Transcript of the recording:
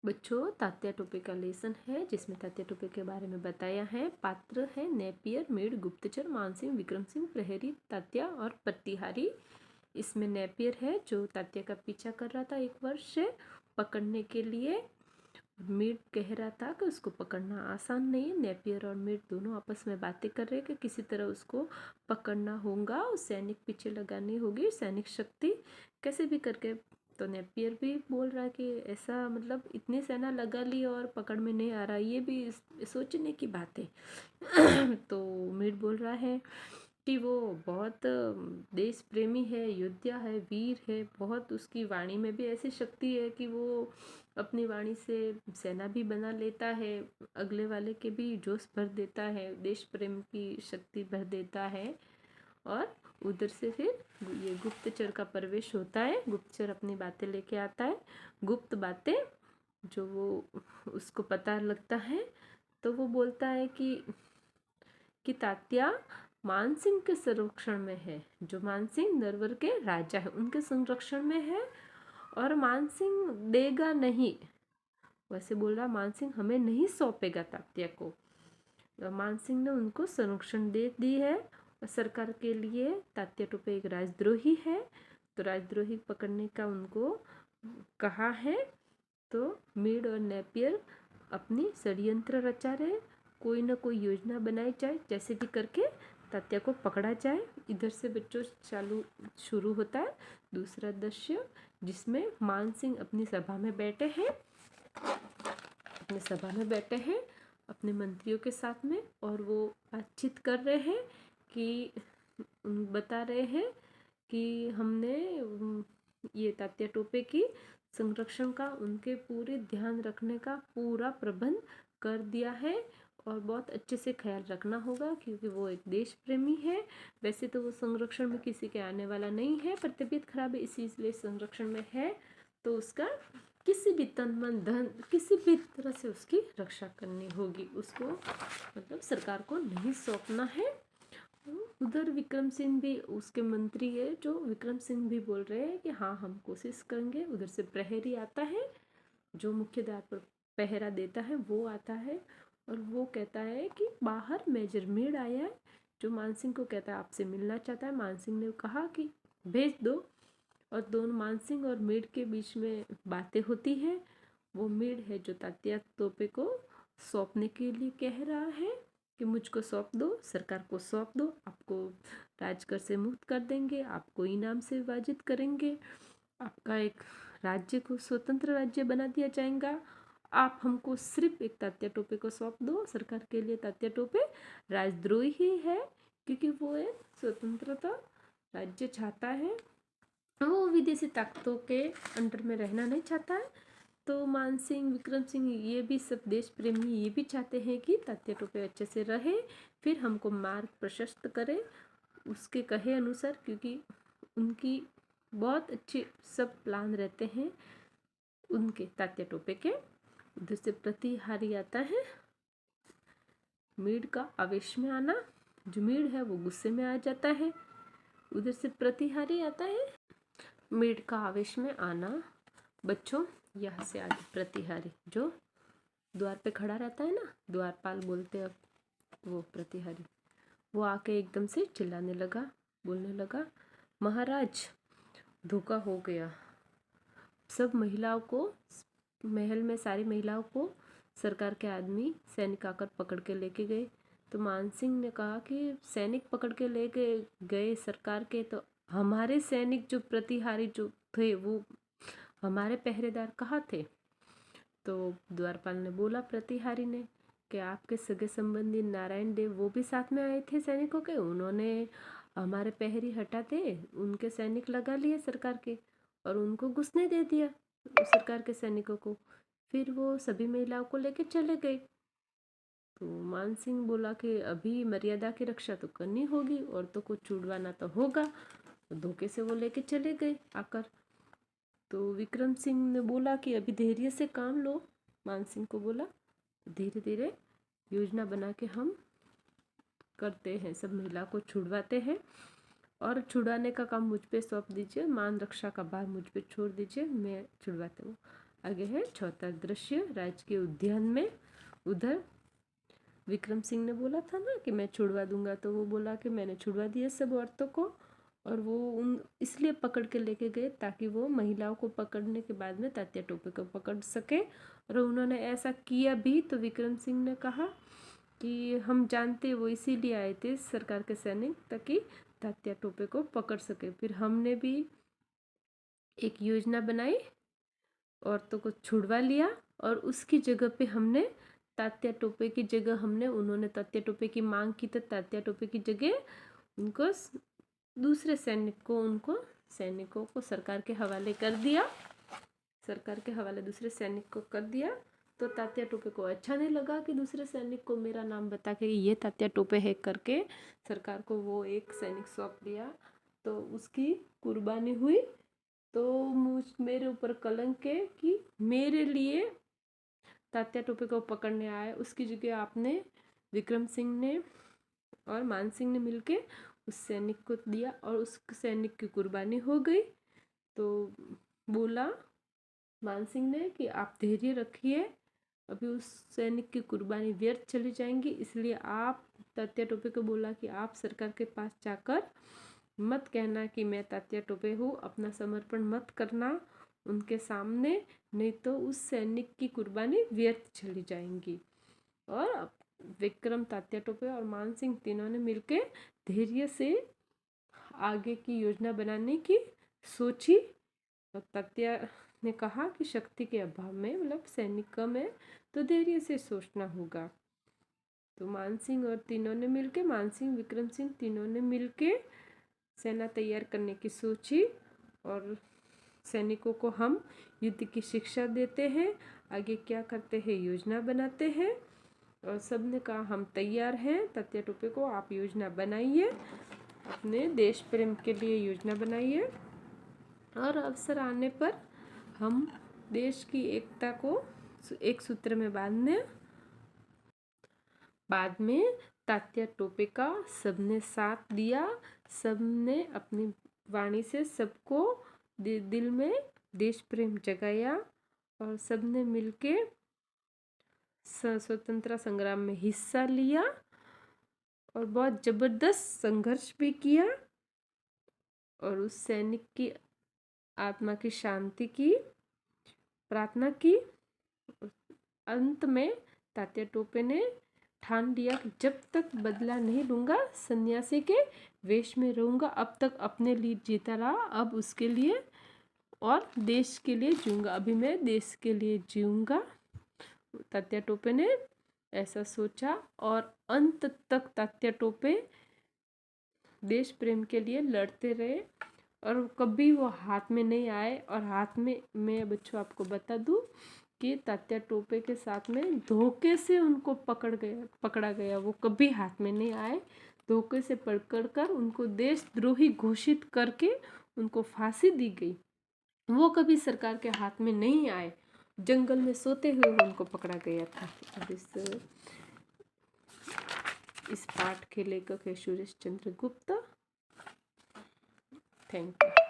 बच्चों, तात्या टोपे का लेसन है जिसमें तात्या टोपे के बारे में बताया है। पात्र है नेपियर, मेड, गुप्तचर, मानसिंह, विक्रम सिंह, प्रहरी, तात्या और प्रतिहारी। इसमें नेपियर है जो तात्या का पीछा कर रहा था 1 वर्ष से पकड़ने के लिए। मेड कह रहा था कि उसको पकड़ना आसान नहीं है। नेपियर और मेड दोनों आपस में बातें कर रहे हैं कि किसी तरह उसको पकड़ना होगा, सैनिक पीछे लगानी होगी, सैनिक शक्ति कैसे भी करके। तो नेपियर भी बोल रहा है कि ऐसा मतलब इतनी सेना लगा ली और पकड़ में नहीं आ रहा, ये भी सोचने की बात है। तो मेड बोल रहा है कि वो बहुत देश प्रेमी है, योद्धा है, वीर है, बहुत उसकी वाणी में भी ऐसी शक्ति है कि वो अपनी वाणी से सेना भी बना लेता है, अगले वाले के भी जोश भर देता है, देश प्रेम की शक्ति भर देता है। और उधर से फिर ये गुप्तचर का प्रवेश होता है। गुप्तचर अपनी बातें लेके आता है, गुप्त बातें जो वो उसको पता लगता है। तो वो बोलता है कि तात्या मानसिंह के संरक्षण में है, जो मानसिंह नरवर के राजा है उनके संरक्षण में है, और मानसिंह देगा नहीं। वैसे बोल रहा मानसिंह हमें नहीं सौंपेगा तात्या को। मानसिंह ने उनको संरक्षण दे दी है। और सरकार के लिए तात्या टोपे एक राजद्रोही है, तो राजद्रोही पकड़ने का उनको कहा है। तो मेड और नेपियर अपनी षड्यंत्र रचा रहे, कोई ना कोई योजना बनाई जाए, जैसे भी करके तात्या को पकड़ा जाए। इधर से बच्चों शुरू होता है दूसरा दृश्य, जिसमें मानसिंह अपनी सभा में बैठे हैं, अपने मंत्रियों के साथ में, और वो बातचीत कर रहे हैं कि बता रहे हैं कि हमने ये तात्या टोपे की संरक्षण का, उनके पूरे ध्यान रखने का पूरा प्रबंध कर दिया है, और बहुत अच्छे से ख्याल रखना होगा क्योंकि वो एक देश प्रेमी है। वैसे तो वो संरक्षण में किसी के आने वाला नहीं है, पर तबीयत खराब है इसीलिए संरक्षण में है। तो उसका किसी भी तन मन धन किसी भी तरह से उसकी रक्षा करनी होगी, उसको मतलब सरकार को नहीं सौंपना है। उधर विक्रम सिंह भी उसके मंत्री है, जो विक्रम सिंह भी बोल रहे हैं कि हाँ हम कोशिश करेंगे। उधर से प्रहरी आता है, जो मुख्य द्वार पर पहरा देता है वो आता है, और वो कहता है कि बाहर मेजर मेड आया है, जो मानसिंह को कहता है आपसे मिलना चाहता है। मानसिंह ने कहा कि भेज दो, और दोनों मानसिंह और मेड के बीच में बातें होती है। वो मेड है जो तात्या तोपे को सौंपने के लिए कह रहा है कि मुझको सौंप दो, सरकार को सौंप दो, आपको राजकर से मुक्त कर देंगे, आपको इनाम से विभाजित करेंगे, आपका एक राज्य को स्वतंत्र राज्य बना दिया जाएगा। आप हमको सिर्फ एक तात्या टोपे को सौंप दो। सरकार के लिए तात्या टोपे राजद्रोही ही है, क्योंकि वो एक स्वतंत्रता राज्य चाहता है, वो विदेशी ताकतों के अंडर में रहना नहीं चाहता है। तो मानसिंह, विक्रम सिंह, ये भी सब देश प्रेमी ये भी चाहते हैं कि तात्या टोपे अच्छे से रहे, फिर हमको मार्ग प्रशस्त करे उसके कहे अनुसार, क्योंकि उनकी बहुत अच्छे सब प्लान रहते हैं उनके तात्या टोपे के। उधर से प्रतिहारी आता है। मेड का आवेश में आना, जो मेड है वो गुस्से में आ जाता है। उधर से प्रतिहारी आता है। मेड का आवेश में आना, बच्चों यहाँ से आगे प्रतिहारी जो द्वार पे खड़ा रहता है ना, द्वारपाल बोलते हैं अब वो प्रतिहारी, वो आके एकदम से चिल्लाने लगा, बोलने लगा महाराज धोखा हो गया। सब महिलाओं को, महल में सारी महिलाओं को सरकार के आदमी सैनिक आकर पकड़ के लेके गए। तो मानसिंह ने कहा कि सैनिक पकड़ के लेके गए सरकार के, तो हमारे सैनिक जो प्रतिहारी जो थे वो हमारे पहरेदार कहाँ थे। तो द्वारपाल ने बोला प्रतिहारी ने कि आपके सगे संबंधी नारायण देव वो भी साथ में आए थे सैनिकों के, उन्होंने हमारे पहरी हटाते उनके सैनिक लगा लिए सरकार के, और उनको घुसने दे दिया सरकार के सैनिकों को। फिर वो सभी महिलाओं को लेके चले गए। तो मानसिंह बोला कि अभी मर्यादा की रक्षा तो करनी होगी, औरतों को छुड़वाना तो होगा। तो धोखे से वो लेके चले गए आकर। तो विक्रम सिंह ने बोला कि अभी धैर्य से काम लो। मानसिंह को बोला धीरे धीरे योजना बना के हम करते हैं, सब महिला को छुड़वाते हैं, और छुड़ाने का काम मुझ पे सौंप दीजिए, मान रक्षा का भार मुझ पे छोड़ दीजिए, मैं छुड़वाती हूँ। आगे है चौथा दृश्य राजकीय उद्यान में। उधर विक्रम सिंह ने बोला था ना कि मैं छुड़वा दूंगा, तो वो बोला कि मैंने छुड़वा दिया सब औरतों को, और वो उन इसलिए पकड़ के लेके गए ताकि वो महिलाओं को पकड़ने के बाद में तात्या टोपे को पकड़ सके। और उन्होंने ऐसा किया भी। तो विक्रम सिंह ने कहा कि हम जानते वो इसीलिए आए थे सरकार के सैनिक, ताकि तात्या टोपे को पकड़ सके। फिर हमने भी एक योजना बनाई, औरतों को छुड़वा लिया, और उसकी जगह पे हमने तात्या टोपे की जगह हमने उन्होंने तात्या टोपे की मांग की, तो तात्या टोपे की जगह उनको दूसरे सैनिकों को सरकार के हवाले कर दिया। सरकार के हवाले दूसरे सैनिक को कर दिया। तो तात्या टोपे को अच्छा नहीं लगा कि दूसरे सैनिक को मेरा नाम बता के ये तात्या टोपे है करके सरकार को वो एक सैनिक सौंप दिया। तो उसकी कुर्बानी हुई। तो मेरे ऊपर कलंक है कि मेरे लिए तात्या टोपे को पकड़ने आए, उसकी जगह आपने विक्रम सिंह ने और मान सिंह ने मिलके उस सैनिक को दिया, और उस सैनिक की कुर्बानी हो गई। तो बोला मान सिंह ने कि आप धैर्य रखिए, अभी उस सैनिक की कुर्बानी व्यर्थ चली जाएंगी, इसलिए आप तात्या टोपे को बोला कि आप सरकार के पास जाकर मत कहना कि मैं तात्या टोपे हूँ, अपना समर्पण मत करना उनके सामने, नहीं तो उस सैनिक की कुर्बानी व्यर्थ चली जाएंगी। और विक्रम, तात्या टोपे और मान सिंह तीनों ने मिलकर धैर्य से आगे की योजना बनाने की सोची। और तात्या ने कहा कि शक्ति के अभाव में, मतलब सैनिक कम है, तो धैर्य से सोचना होगा। तो मान सिंह और तीनों ने मिलके, मान सिंह, विक्रम सिंह तीनों ने मिलके सेना तैयार करने की सोची। और सैनिकों को हम युद्ध की शिक्षा देते हैं, आगे क्या करते हैं योजना बनाते हैं। और सब ने कहा हम तैयार हैं, तात्या टोपे को आप योजना बनाइए, अपने देश प्रेम के लिए योजना बनाइए, और अवसर आने पर हम देश की एकता को एक सूत्र में बांधने। बाद में तात्या टोपे का सबने साथ दिया, सबने अपनी वाणी से सबको दिल में देश प्रेम जगाया, और सबने मिलके स्वतंत्रता संग्राम में हिस्सा लिया, और बहुत जबरदस्त संघर्ष भी किया, और उस सैनिक की आत्मा की शांति की प्रार्थना की। अंत में तात्या टोपे ने ठान लिया कि जब तक बदला नहीं लूँगा, सन्यासी के वेश में रहूँगा, अब तक अपने लिए जीता रहा, अब उसके लिए और देश के लिए जीऊँगा, अभी मैं देश के लिए जीऊँगा। तात्या टोपे ने ऐसा सोचा, और अंत तक तात्या टोपे देश प्रेम के लिए लड़ते रहे, और कभी वो हाथ में नहीं आए। और हाथ में, मैं बच्चों आपको बता दूं कि तात्या टोपे के साथ में धोखे से उनको पकड़ा गया, वो कभी हाथ में नहीं आए। धोखे से पकड़ कर उनको देशद्रोही घोषित करके उनको फांसी दी गई, वो कभी सरकार के हाथ में नहीं आए, जंगल में सोते हुए उनको पकड़ा गया था। अब इस पाठ के लेखक है सुरेश चंद्र गुप्ता। Thank you.